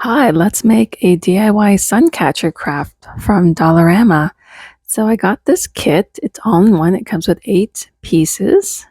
Hi, let's make a DIY sun catcher craft from Dollarama. So I got this kit. It's all in one. It comes with 8 pieces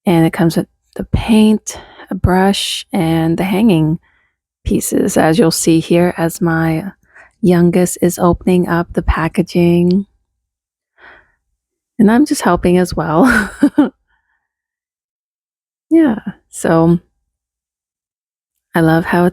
and it comes with the paint, a brush, and the hanging pieces, as you'll see here as my youngest is opening up the packaging. And I'm just helping as well. Yeah. So I love how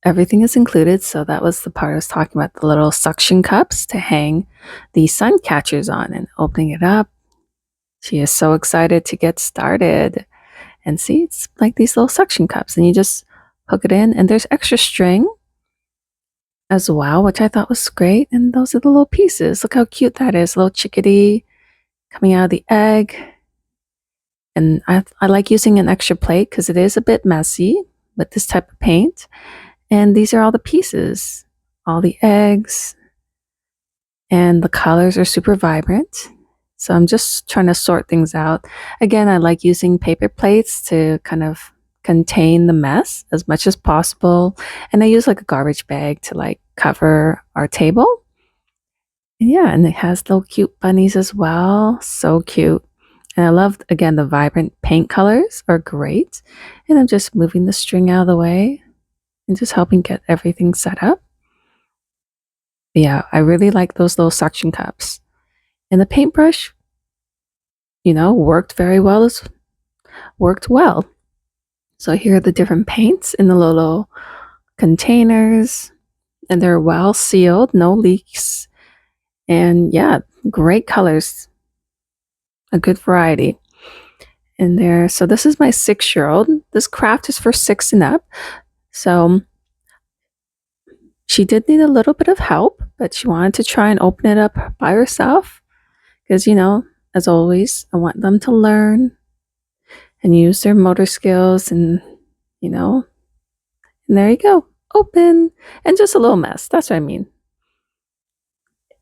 everything is included. So that was the part I was talking about, the little suction cups to hang the sun catchers on, and opening it up. She is so excited to get started. And see, it's like these little suction cups, and you just hook it in, and there's extra string as well, which I thought was great. And those are the little pieces. Look how cute that is. A little chickadee coming out of the egg. And I like using an extra plate because it is a bit messy with this type of paint. And these are all the pieces, all the eggs, and the colors are super vibrant. So I'm just trying to sort things out. Again, I like using paper plates to kind of contain the mess as much as possible. And I use like a garbage bag to like cover our table. And yeah, and it has little cute bunnies as well. So cute. And I love, again, the vibrant paint colors are great. And I'm just moving the string out of the way and just helping get everything set up. Yeah, I really like those little suction cups. And the paintbrush, worked very well. Worked well. So here are the different paints in the little containers, and they're well sealed, no leaks. And yeah, great colors, a good variety in there. So this is my 6-year-old. This craft is for 6 and up. So she did need a little bit of help, but she wanted to try and open it up by herself because, as always, I want them to learn and use their motor skills, and and there you go, open, and just a little mess. That's what I mean.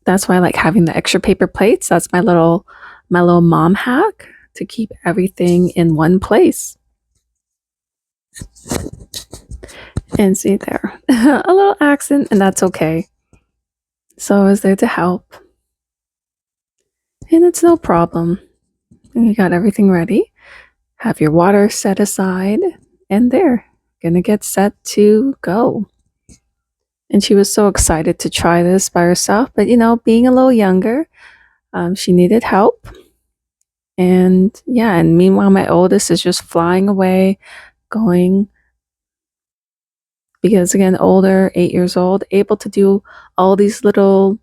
That's why I like having the extra paper plates. That's my little mom hack to keep everything in one place. And see there, a little accent, and that's okay. So I was there to help, and it's no problem. And you got everything ready. Have your water set aside, and there, gonna get set to go. And she was so excited to try this by herself, but being a little younger, she needed help. And yeah, and meanwhile, my oldest is just flying away, going, because again, older, 8 years old, able to do all these little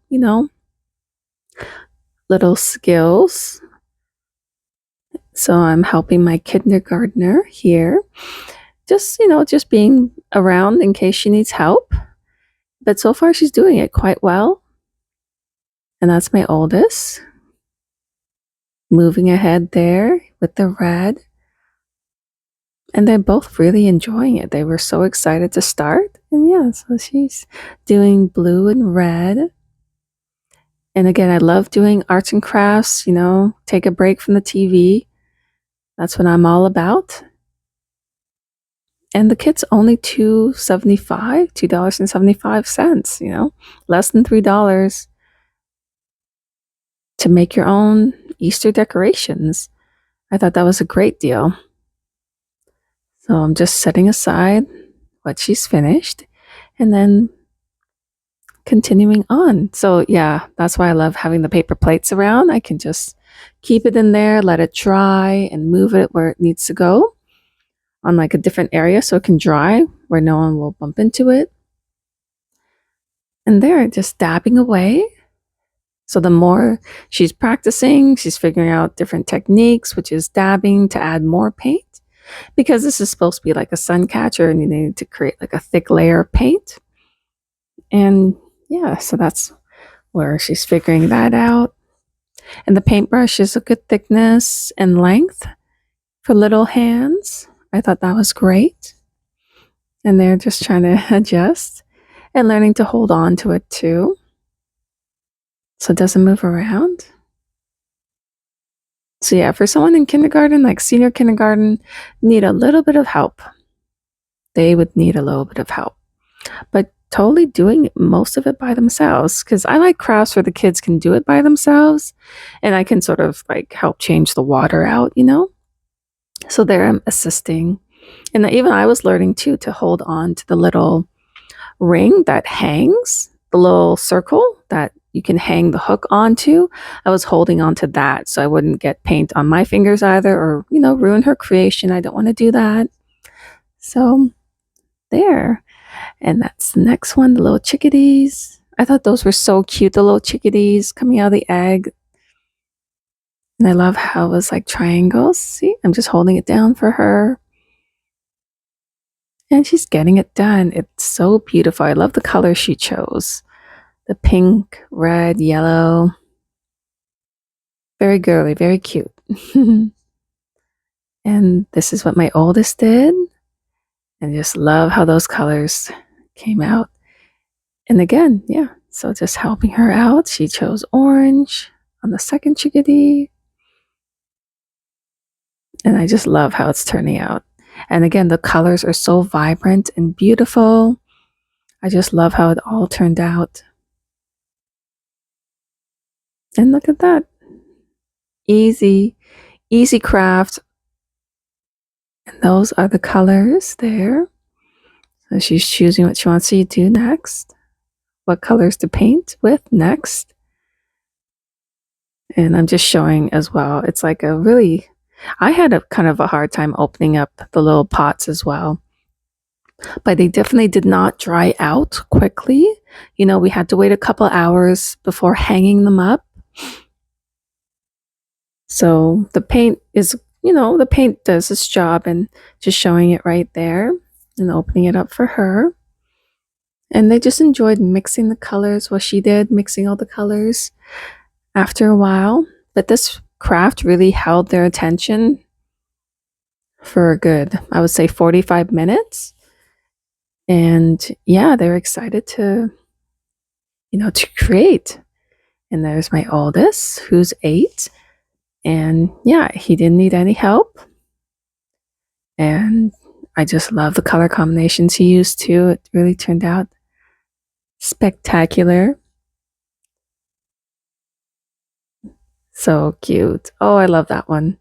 skills. So I'm helping my kindergartner here, just being around in case she needs help. But so far, she's doing it quite well. And that's my oldest, moving ahead there with the red. And they're both really enjoying it. They were so excited to start. And yeah, so she's doing blue and red. And again, I love doing arts and crafts, take a break from the TV. That's what I'm all about. And the kit's only $2.75, less than $3 to make your own Easter decorations. I thought that was a great deal. So I'm just setting aside what she's finished and then continuing on. So yeah, that's why I love having the paper plates around. I can just keep it in there, let it dry, and move it where it needs to go on like a different area so it can dry where no one will bump into it. And there, just dabbing away. So the more she's practicing, she's figuring out different techniques, which is dabbing to add more paint. Because this is supposed to be like a sun catcher and you need to create like a thick layer of paint. And yeah, so that's where she's figuring that out. And the paintbrush is a good thickness and length for little hands. I thought that was great. And they're just trying to adjust and learning to hold on to it too, so it doesn't move around. So yeah, for someone in kindergarten, like senior kindergarten, need a little bit of help. They would need a little bit of help. but totally doing most of it by themselves because I like crafts where the kids can do it by themselves and I can sort of like help change the water out, you know? So there I'm assisting. And even I was learning too to hold on to the little ring that hangs, the little circle that you can hang the hook onto. I was holding on to that so I wouldn't get paint on my fingers either or, ruin her creation. I don't want to do that. So there. And that's the next one, the little chickadees. I thought those were so cute, the little chickadees coming out of the egg. And I love how it was like triangles. See, I'm just holding it down for her. And she's getting it done. It's so beautiful. I love the color she chose. The pink, red, yellow. Very girly, very cute. And this is what my oldest did. And just love how those colors came out. And again, yeah, so just helping her out. She chose orange on the second chickadee. And I just love how it's turning out. And again, the colors are so vibrant and beautiful. I just love how it all turned out. And look at that. Easy, easy craft. And those are the colors there. So she's choosing what she wants to do next, what colors to paint with next. And I'm just showing as well. It's like I had a kind of a hard time opening up the little pots as well. But they definitely did not dry out quickly. We had to wait a couple hours before hanging them up. So the paint is, the paint does its job and just showing it right there and opening it up for her. And they just enjoyed mixing the colors. Well, she did, mixing all the colors after a while. But this craft really held their attention for a good, I would say 45 minutes. And yeah, they're excited to create. And there's my oldest, who's 8. And yeah, he didn't need any help. And I just love the color combinations he used too. It really turned out spectacular. So cute. Oh, I love that one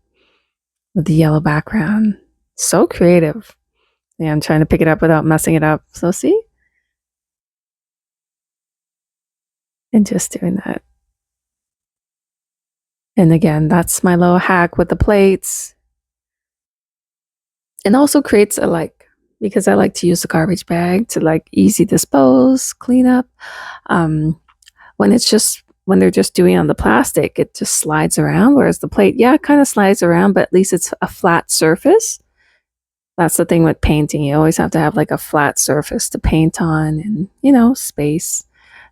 with the yellow background. So creative. Yeah, I'm trying to pick it up without messing it up. So see? And just doing that. And again, that's my little hack with the plates. And also creates because I like to use the garbage bag to easy dispose, clean up. When they're just doing on the plastic, it just slides around. Whereas the plate, yeah, it kind of slides around, but at least it's a flat surface. That's the thing with painting. You always have to have a flat surface to paint on and, space.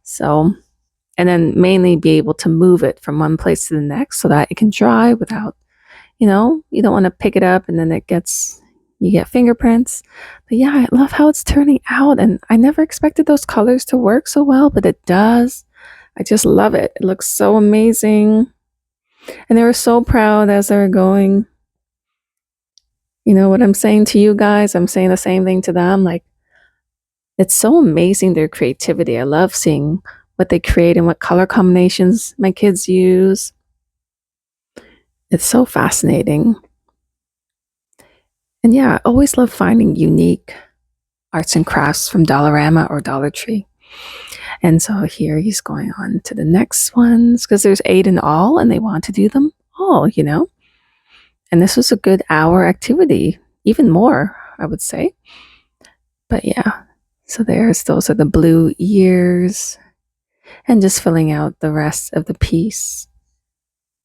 So, and then mainly be able to move it from one place to the next so that it can dry without, you don't want to pick it up and then you get fingerprints. But yeah, I love how it's turning out. And I never expected those colors to work so well, but it does. I just love it. It looks so amazing. And they were so proud as they were going. What I'm saying to you guys, I'm saying the same thing to them. It's so amazing, their creativity. I love seeing what they create and what color combinations my kids use. It's so fascinating. And yeah, I always love finding unique arts and crafts from Dollarama or Dollar Tree. And so here he's going on to the next ones because there's 8 in all and they want to do them all. And this was a good hour activity, even more, I would say. But yeah, so those are the blue ears and just filling out the rest of the piece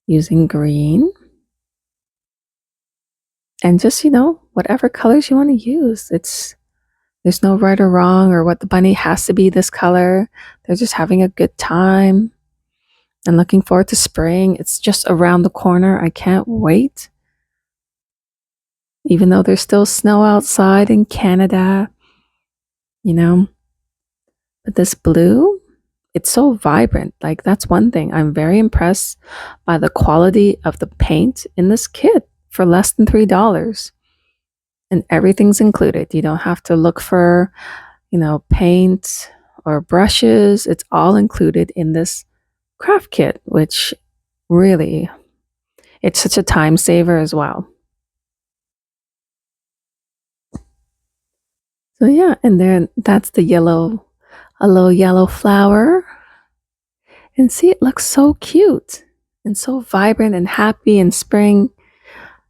using green. And just, whatever colors you want to use. There's no right or wrong or what the bunny has to be this color. They're just having a good time and looking forward to spring. It's just around the corner. I can't wait. Even though there's still snow outside in Canada, But this blue, it's so vibrant. That's one thing. I'm very impressed by the quality of the paint in this kit for less than $3. And everything's included. You don't have to look for, paint or brushes. It's all included in this craft kit, which really, it's such a time saver as well. So yeah, and then that's a little yellow flower. And see, it looks so cute and so vibrant and happy in spring.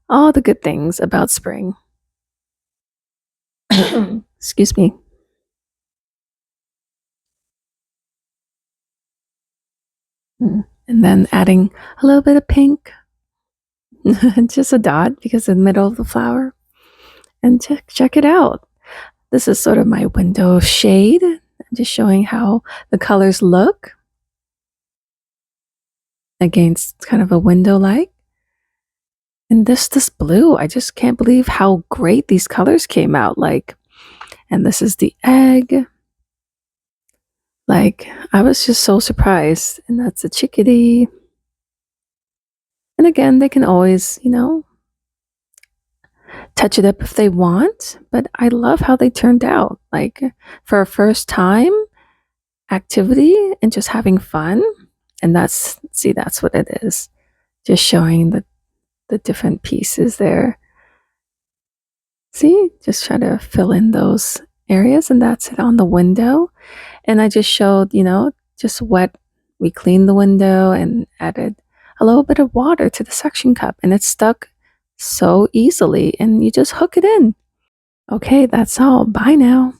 All the good things about spring. Excuse me. And then adding a little bit of pink, just a dot because in the middle of the flower. And check it out. This is sort of my window shade. I'm just showing how the colors look against kind of a window light. And this blue, I just can't believe how great these colors came out. And this is the egg. I was just so surprised. And that's a chickadee. And again, they can always, touch it up if they want. But I love how they turned out. For a first time activity and just having fun. And that's what it is. Just showing the different pieces there. See, just try to fill in those areas, and that's it on the window. And I just showed, just wet. We cleaned the window and added a little bit of water to the suction cup, and it stuck so easily, and you just hook it in. Okay, that's all. Bye now.